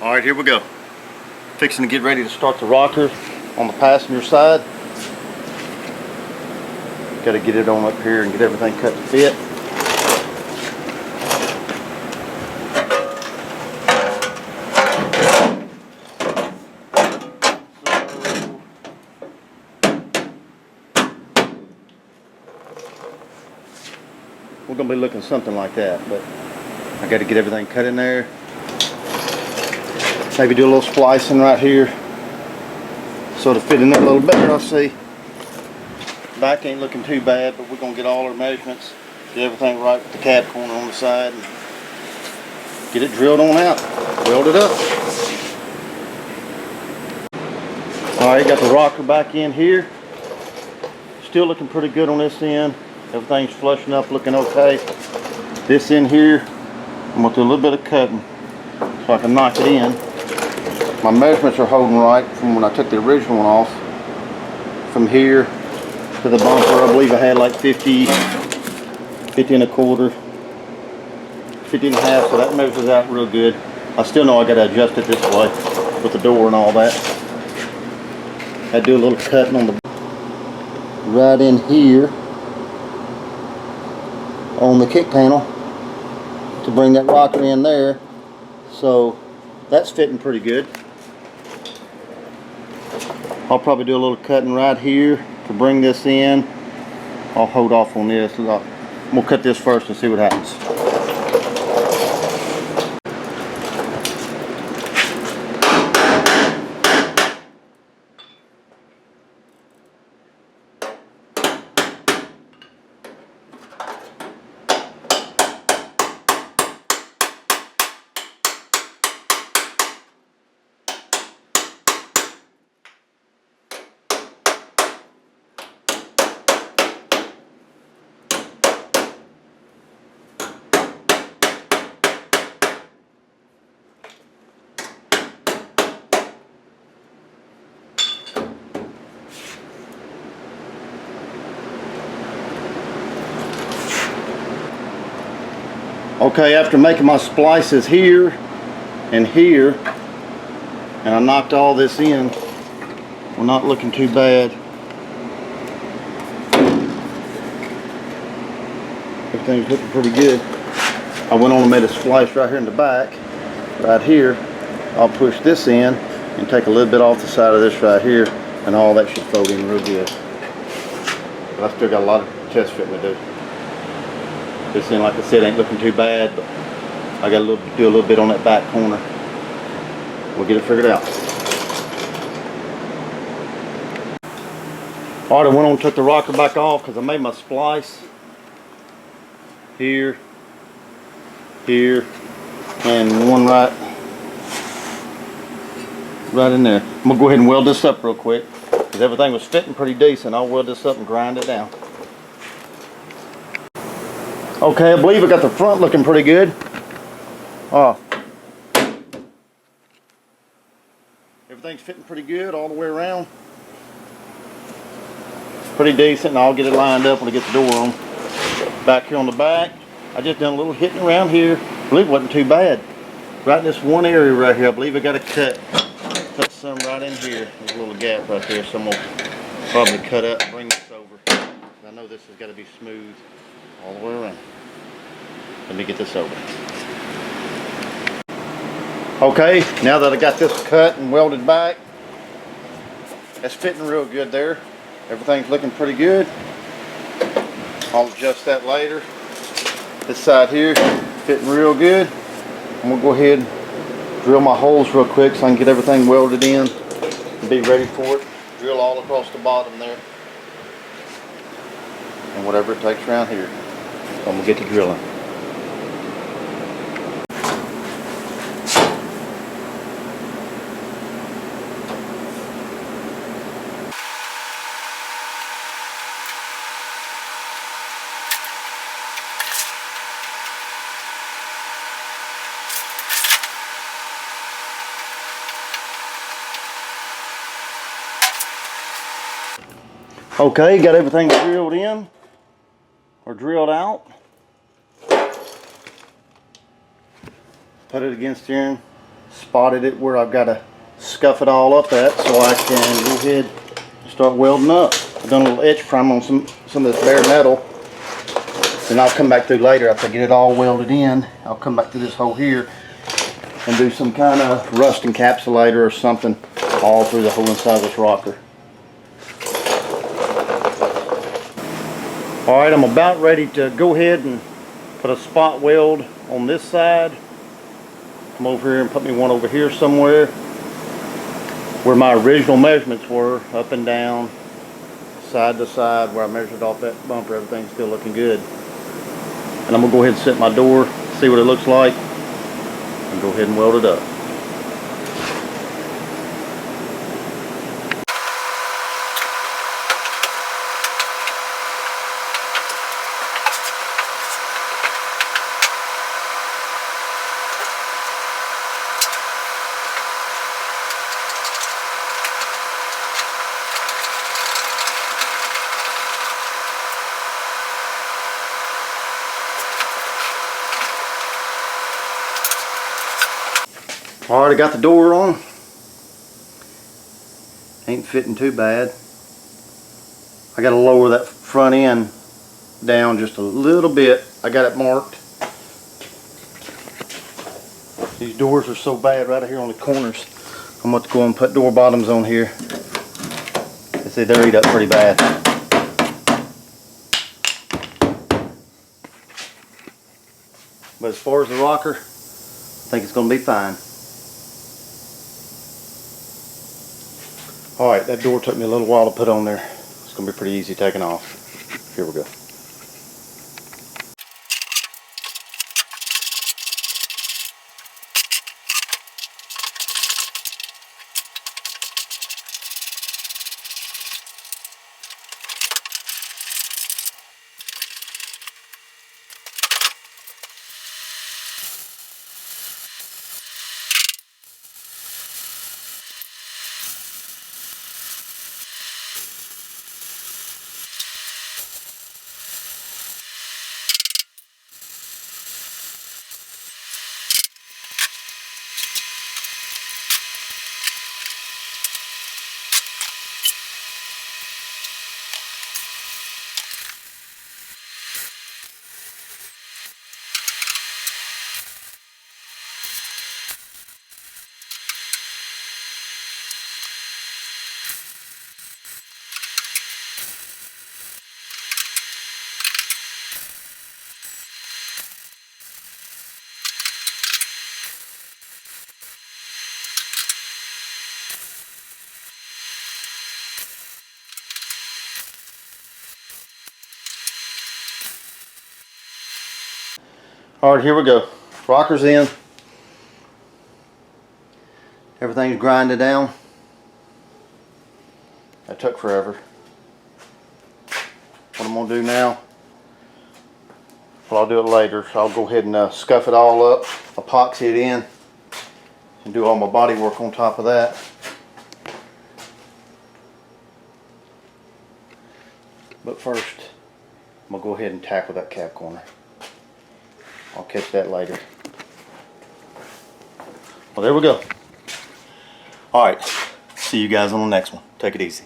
Alright, here we go. Fixing to get ready to start the rocker on the passenger side. Got to get it on up here and get everything cut to fit. We're going to be looking something like that, but I got to get everything cut in there. Maybe do a little splicing right here so it'll fit in there a little better. I'll see. Back ain't looking too bad, but we're going to get all our measurements, get everything right with the cab corner on the side, and get it drilled on out, weld it up. Alright, got the rocker back in here. Still looking pretty good on this end. Everything's flushing up, looking okay. This in here, I'm going to do a little bit of cutting so I can knock it in. My measurements are holding right from when I took the original one off. From here to the bumper, I believe I had like 50 and a quarter, 50 and a half, so that measures out real good. I still know I got to adjust it this way with the door and all that. I do a little cutting on the right in here on the kick panel to bring that rocker in there, so that's fitting pretty good. I'll probably do a little cutting right here to bring this in. I'll hold off on this. We'll cut this first and see what happens. Okay, after making my splices here and here, and I knocked all this in, we're not looking too bad. Everything's looking pretty good. I went on and made a splice right here in the back. Right here, I'll push this in and take a little bit off the side of this right here, and all that should fold in real good. But I still got a lot of test fitting to do. This end, like I said, ain't looking too bad, but I got to do a little bit on that back corner. We'll get it figured out. Alright, I went on and took the rocker back off because I made my splice here, here, and one right in there. I'm going to go ahead and weld this up real quick because everything was fitting pretty decent. I'll weld this up and grind it down. Okay, I believe I got the front looking pretty good. Everything's fitting pretty good all the way around. Pretty decent, and I'll get it lined up when I get the door on. Back here on the back, I just done a little hitting around here. I believe it wasn't too bad. Right in this one area right here, I believe I got to cut some right in here. There's a little gap right there, so I'm going to probably cut up and bring this over. I know this has got to be smooth all the way around. Let me get this over. Okay, now that I got this cut and welded back, that's fitting real good there. Everything's looking pretty good. I'll adjust that later. This side here, fitting real good. I'm gonna go ahead and drill my holes real quick so I can get everything welded in and be ready for it. Drill all across the bottom there. And whatever it takes around here. So I'm gonna get to drilling. Okay, got everything drilled in or drilled out. Put it against here and spotted it where I've got to scuff it all up at, so I can go ahead and start welding up. I've done a little etch prime on some of this bare metal. Then I'll come back through later after I get it all welded in. I'll come back to this hole here and do some kind of rust encapsulator or something all through the whole inside of this rocker. Alright, I'm about ready to go ahead and put a spot weld on this side. Come over here and put me one over here somewhere where my original measurements were, up and down, side to side, where I measured off that bumper. Everything's still looking good. And I'm going to go ahead and set my door, see what it looks like, and go ahead and weld it up. Alright, I got the door on. Ain't fitting too bad. I got to lower that front end down just a little bit. I got it marked. These doors are so bad right here on the corners. I'm going to go and put door bottoms on here. You see, they're eat up pretty bad. But as far as the rocker, I think it's going to be fine. Alright, that door took me a little while to put on there. It's going to be pretty easy taking off. Here we go. Alright, here we go. Rocker's in. Everything's grinded down. That took forever. What I'm going to do now, well, I'll do it later. I'll go ahead and scuff it all up, epoxy it in, and do all my body work on top of that. But first, I'm going to go ahead and tackle that cab corner. I'll catch that later. Well, there we go. Alright, see you guys on the next one. Take it easy.